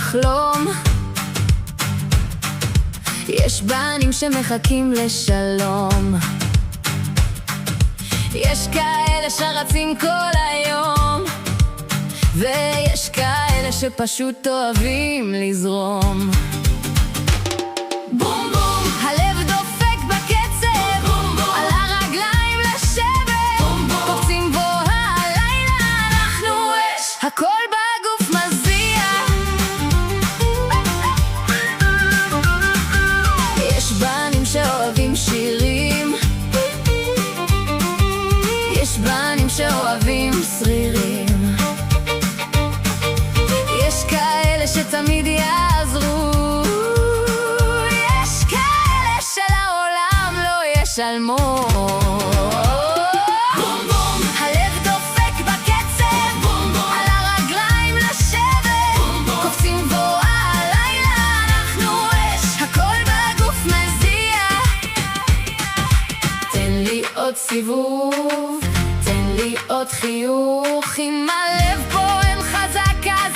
לחלום. יש בנים שמחכים לשלום, יש כאלה שרצים כל היום, ויש כאלה שפשוט אוהבים לזרום. בום בום, הלב דופק בקצב, בום בום, על הרגליים לשבת, בום בום, קופצים בו הלילה, אנחנו אש, הכל בגוף מזיע. יש בנים שאוהבים שירים, יש בנים שאוהבים שרירים, יש כאלה שתמיד יעזרו, יש כאלה שלעולם לא ישלמו. בום בום, הלב דופק בקצב, בום בום, על הרגליים לשבת, בום בום, קופצים בו הלילה, אנחנו אש, הכל בגוף מזיע. תן לי עוד סיבוב, תן לי עוד חיוך, אם הלב פועם חזק אז